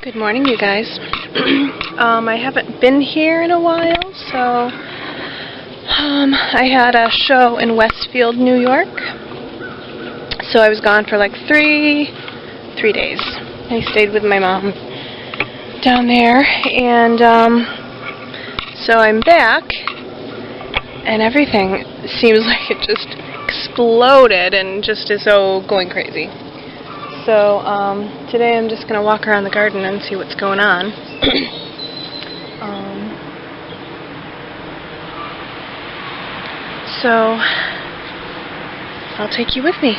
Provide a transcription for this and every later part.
Good morning, you guys. I haven't been here in a while, so I had a show in Westfield, New York. So I was gone for like three days. I stayed with my mom down there, and so I'm back, and everything seems like it just exploded and just is so going crazy. So today I'm just going to walk around the garden and see what's going on. So I'll take you with me.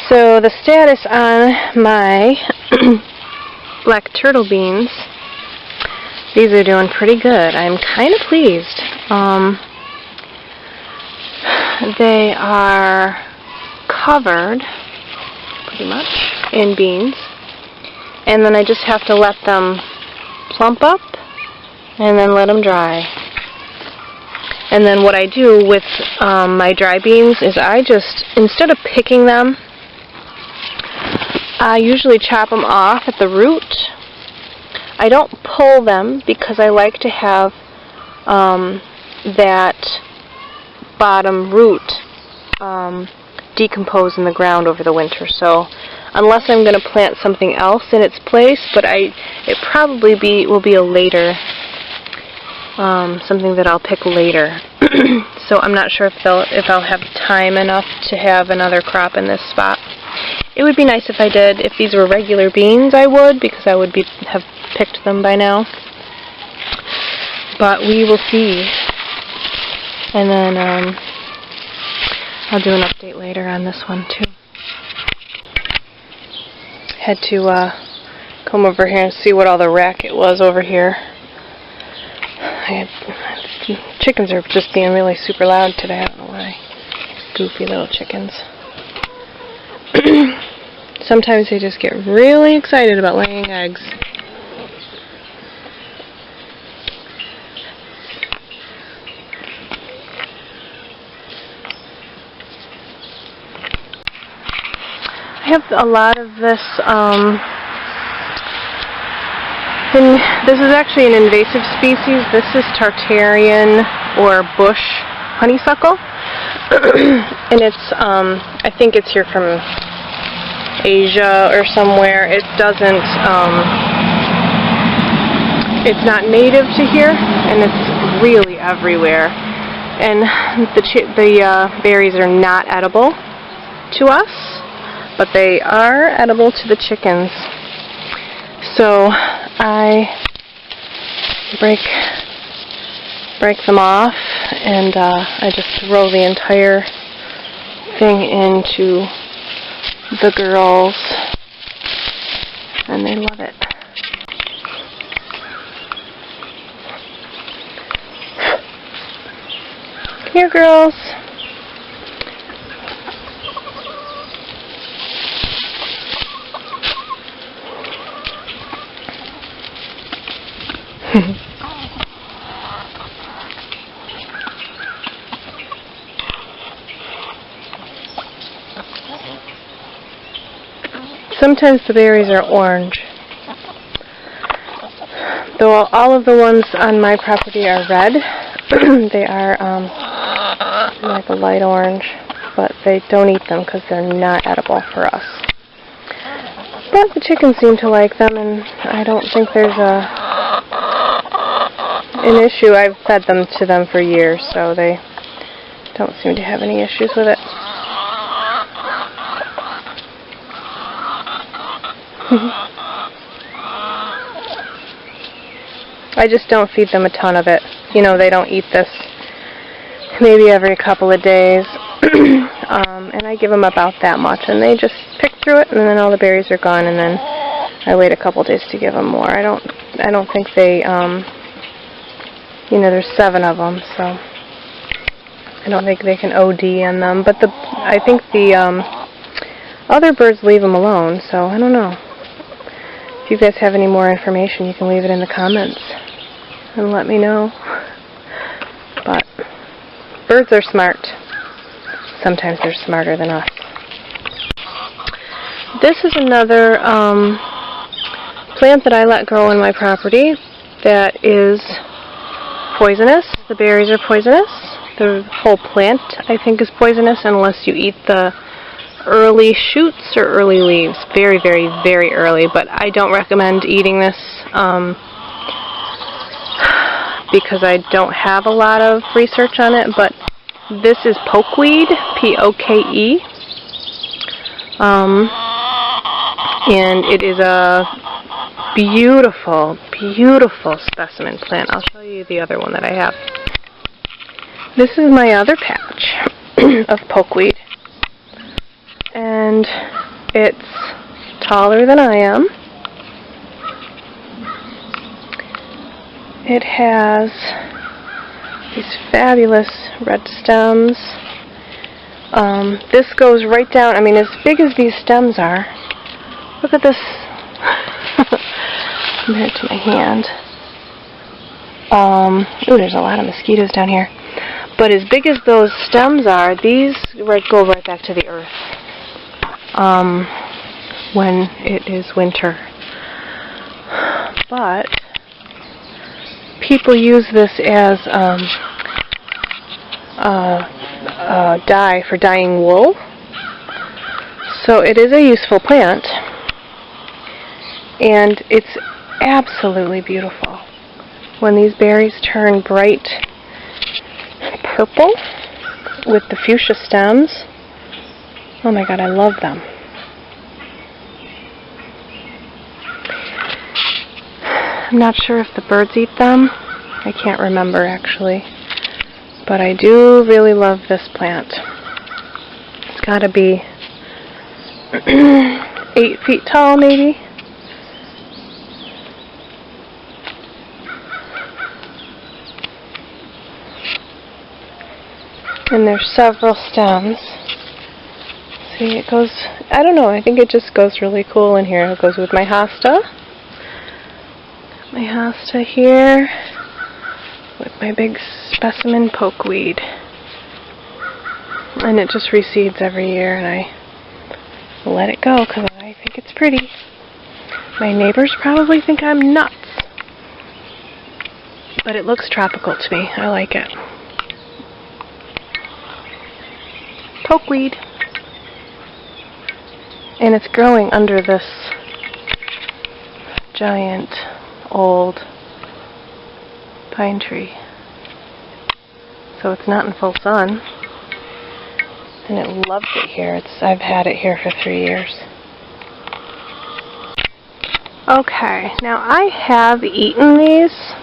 So the status on my black turtle beans, these are doing pretty good. I'm kind of pleased. They are covered, pretty much, in beans. And then I just have to let them plump up and then let them dry. And then what I do with my dry beans is I just, instead of picking them, I usually chop them off at the root. I don't pull them because I like to have that bottom root decompose in the ground over the winter. So unless I'm going to plant something else in its place, but it probably will be a later, something that I'll pick later. So I'm not sure if I'll have time enough to have another crop in this spot. It would be nice if I did. If these were regular beans, I would, because I would have picked them by now. But we will see. And then I'll do an update later on this one too. Had to come over here and see what all the racket was over here. Chickens are just being really super loud today. I don't know why. Goofy little chickens. Sometimes they just get really excited about laying eggs. I have a lot of this, and this is actually an invasive species. This is Tartarian or bush honeysuckle, and it's, I think it's here from Asia or somewhere. It doesn't, it's not native to here, and it's really everywhere. And the berries are not edible to us, but they are edible to the chickens. So I break them off, and I just throw the entire thing into the girls, and they love it. Come here, girls. Sometimes the berries are orange, though all of the ones on my property are red. They are like a light orange, but they don't eat them because they're not edible for us. But the chickens seem to like them, and I don't think there's an issue. I've fed them to them for years, so they don't seem to have any issues with it. I just don't feed them a ton of it. You know, they don't eat this maybe every couple of days. And I give them about that much, and they just pick through it, and then all the berries are gone, and then I wait a couple days to give them more. I don't think they, you know, there's 7 of them, so I don't think they can OD on them. But I think the other birds leave them alone, so I don't know. If you guys have any more information, you can leave it in the comments and let me know. But birds are smart. Sometimes they're smarter than us. This is another plant that I let grow in my property that is poisonous. The berries are poisonous. The whole plant, I think, is poisonous unless you eat the early shoots or early leaves. Very, very, very early. But I don't recommend eating this because I don't have a lot of research on it. But this is pokeweed, P-O-K-E. And it is a beautiful, beautiful specimen plant. I'll show you the other one that I have. This is my other patch of pokeweed. And it's taller than I am. It has these fabulous red stems. This goes right down, I mean, as big as these stems are. Look at this compared to my hand. Ooh, there's a lot of mosquitoes down here. But as big as those stems are, these go right back to the earth when it is winter. But people use this as dye for dyeing wool. So it is a useful plant. And it's absolutely beautiful. When these berries turn bright purple with the fuchsia stems, oh my god, I love them. I'm not sure if the birds eat them. I can't remember actually. But I do really love this plant. It's got to be 8 feet tall maybe. And there's several stems. See, it goes, I don't know, I think it just goes really cool in here. It goes with my hosta. My hosta here with my big specimen pokeweed. And it just reseeds every year, and I let it go because I think it's pretty. My neighbors probably think I'm nuts. But it looks tropical to me. I like it. Pokeweed. And it's growing under this giant old pine tree. So it's not in full sun. And it loves it here. I've had it here for 3 years. Okay, now I have eaten these.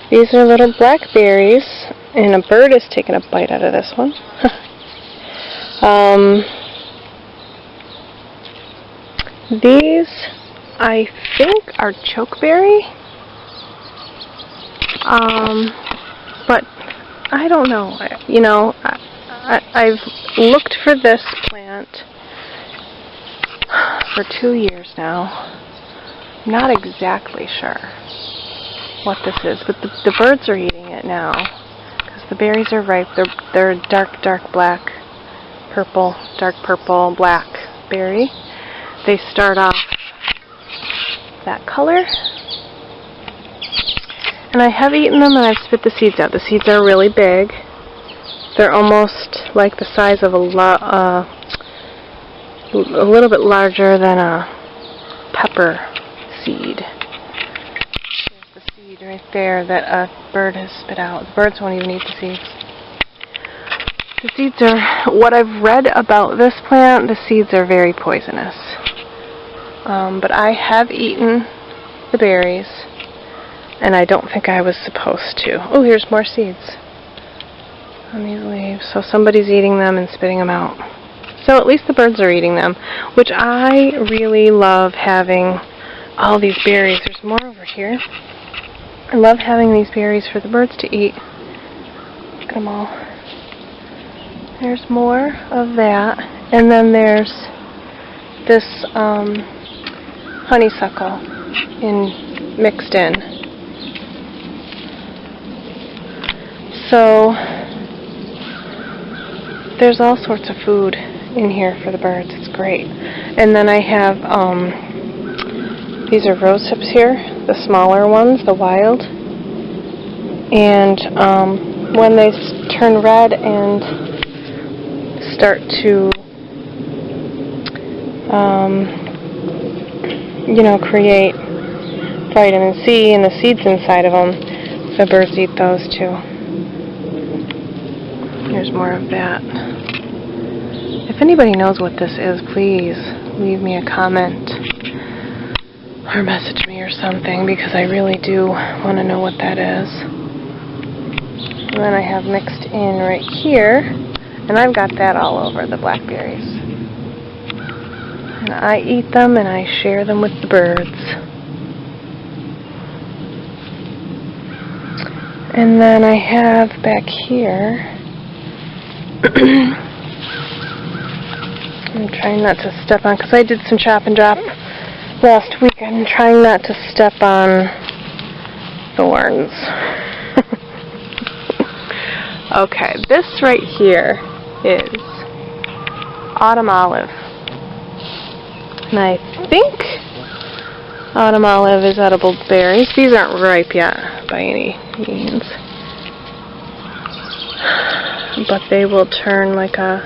These are little blackberries. And a bird has taken a bite out of this one. These, I think, are chokeberry. But I don't know. You know, I've looked for this plant for 2 years now. I'm not exactly sure what this is, but the birds are eating it now. The berries are ripe. They're dark black, purple, dark purple, black berry. They start off that color. And I have eaten them and I've spit the seeds out. The seeds are really big. They're almost like the size of a little bit larger than a pepper seed. Right there that a bird has spit out. The birds won't even eat the seeds. The seeds are, what I've read about this plant, the seeds are very poisonous. But I have eaten the berries, and I don't think I was supposed to. Oh, here's more seeds on these leaves. So somebody's eating them and spitting them out. So at least the birds are eating them, which I really love having all these berries. There's more over here. I love having these berries for the birds to eat. Look at them all. There's more of that. And then there's this honeysuckle mixed in. So there's all sorts of food in here for the birds. It's great. And then I have, these are rose hips here, the smaller ones, the wild. And when they turn red and start to, you know, create vitamin C and the seeds inside of them, the birds eat those too. Here's more of that. If anybody knows what this is, please leave me a comment or message me or something, because I really do want to know what that is. And then I have mixed in right here, and I've got that all over the blackberries. And I eat them and I share them with the birds. And then I have back here, I'm trying not to step on, because I did some chop and drop last week. I'm trying not to step on thorns. Okay, this right here is autumn olive. And I think autumn olive is edible berries. These aren't ripe yet by any means, but they will turn like a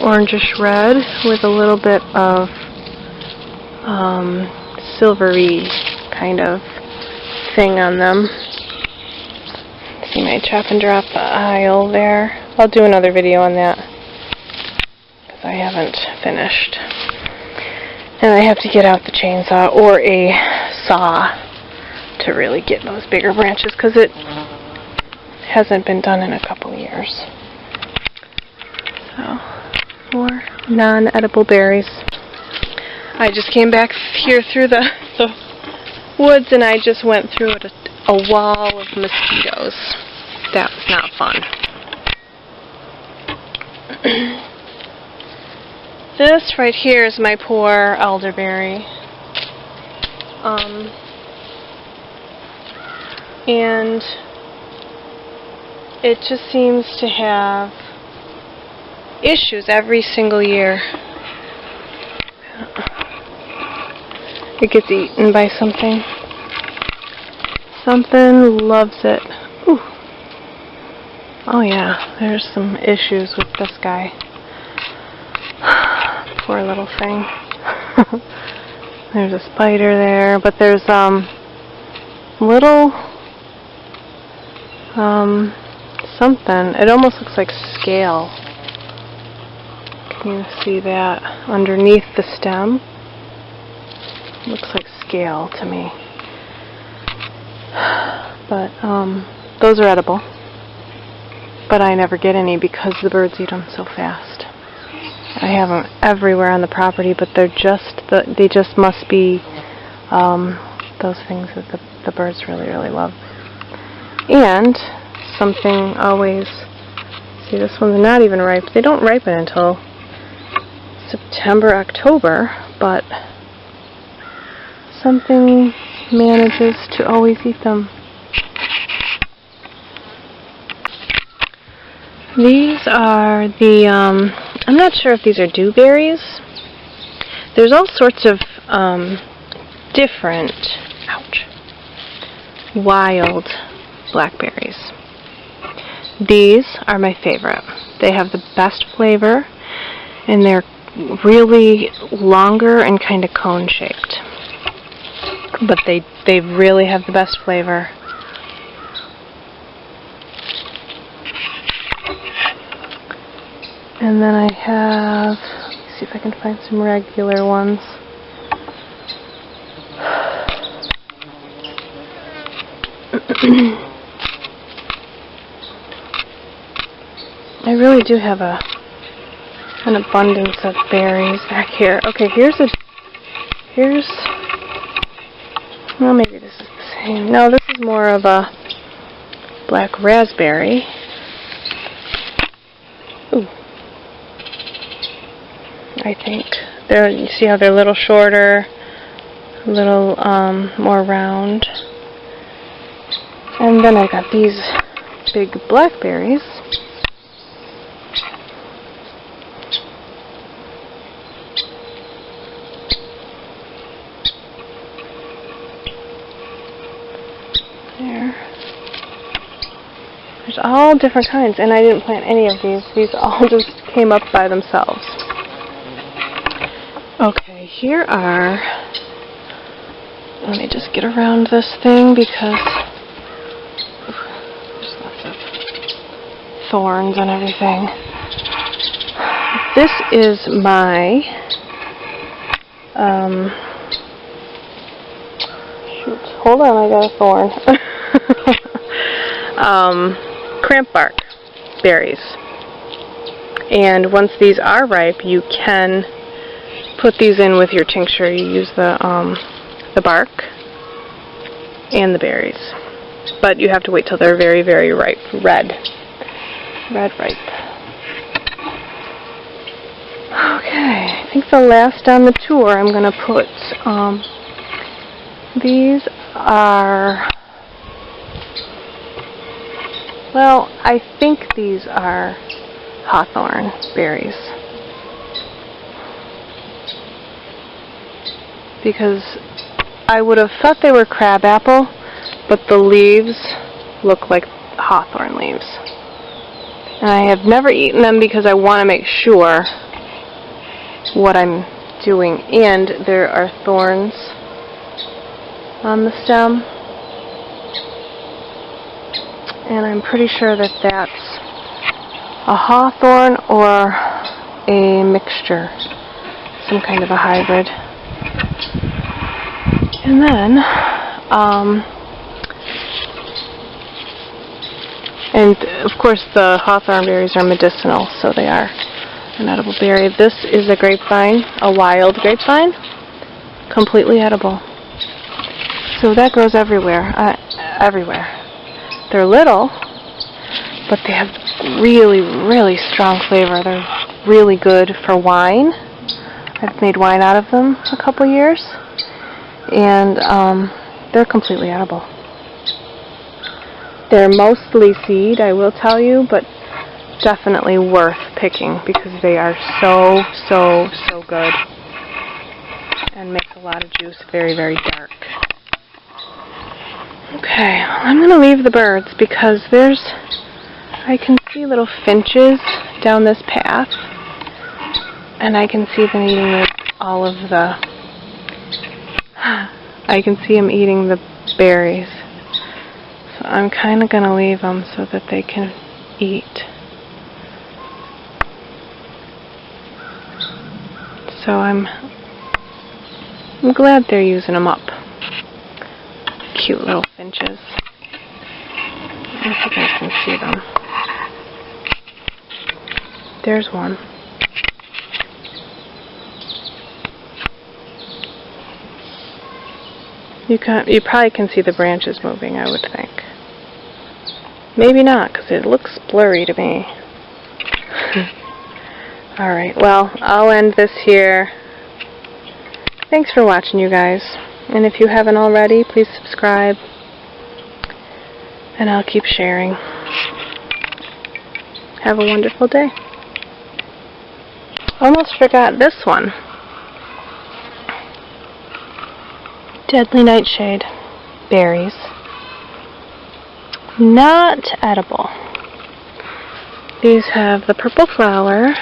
orangish red with a little bit of silvery kind of thing on them. See my chop and drop aisle there. I'll do another video on that because I haven't finished. And I have to get out the chainsaw or a saw to really get those bigger branches, because it hasn't been done in a couple years. So, more non-edible berries. I just came back here through the woods and I just went through a wall of mosquitoes. That was not fun. This right here is my poor elderberry. And it just seems to have issues every single year. It gets eaten by something. Something loves it. Ooh. Oh yeah, there's some issues with this guy. Poor little thing. There's a spider there, but there's little something. It almost looks like scale. Can you see that underneath the stem? Looks like scale to me. But those are edible. But I never get any because the birds eat them so fast. I have them everywhere on the property, but they just must be those things that the birds really, really love. And something always, see, this one's not even ripe. They don't ripen until September, October, but something manages to always eat them. These are the, I'm not sure if these are dewberries. There's all sorts of different, wild blackberries. These are my favorite. They have the best flavor, and they're really longer and kind of cone-shaped. But they really have the best flavor. And then I have, let me see if I can find some regular ones. I really do have an abundance of berries back here. Okay, well, maybe this is the same. No, this is more of a black raspberry. Ooh. I think. You see how they're a little shorter, a little more round. And then I got these big blackberries. all different kinds, and I didn't plant any of these. These all just came up by themselves. Okay, here are, let me just get around this thing because there's lots of thorns and everything. This is my, shoot, hold on, I got a thorn. Cramp bark berries. And once these are ripe, you can put these in with your tincture. You use the bark and the berries. But you have to wait till they're very, very ripe. Red ripe. Okay, I think the last on the tour I'm going to put, these are, well, I think these are Hawthorn berries. Because I would have thought they were crabapple, but the leaves look like Hawthorn leaves. And I have never eaten them because I want to make sure what I'm doing. And there are thorns on the stem. And I'm pretty sure that that's a hawthorn or a mixture, some kind of a hybrid. And then, and of course the hawthorn berries are medicinal, so they are an edible berry. This is a grapevine, a wild grapevine, completely edible. So that grows everywhere, everywhere. They're little, but they have really, really strong flavor. They're really good for wine. I've made wine out of them a couple years, and they're completely edible. They're mostly seed, I will tell you, but definitely worth picking because they are so, so, so good and make a lot of juice very, very dark. Okay, I'm going to leave the birds because I can see little finches down this path, and I can see them eating all of the, I can see them eating the berries. So I'm kind of going to leave them so that they can eat. So I'm glad they're using them up. Cute little finches. I don't think I can see them. There's one. You probably can see the branches moving, I would think. Maybe not, because it looks blurry to me. Alright, well, I'll end this here. Thanks for watching, you guys. And if you haven't already, please subscribe. And I'll keep sharing. Have a wonderful day. Almost forgot this one. Deadly Nightshade berries. Not edible. These have the purple flower,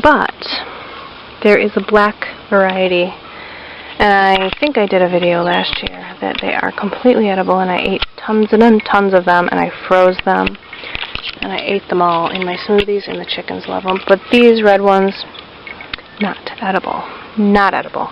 but there is a black variety, and I think I did a video last year that they are completely edible, and I ate tons and tons of them, and I froze them, and I ate them all in my smoothies, and the chickens love them. But these red ones, not edible. Not edible.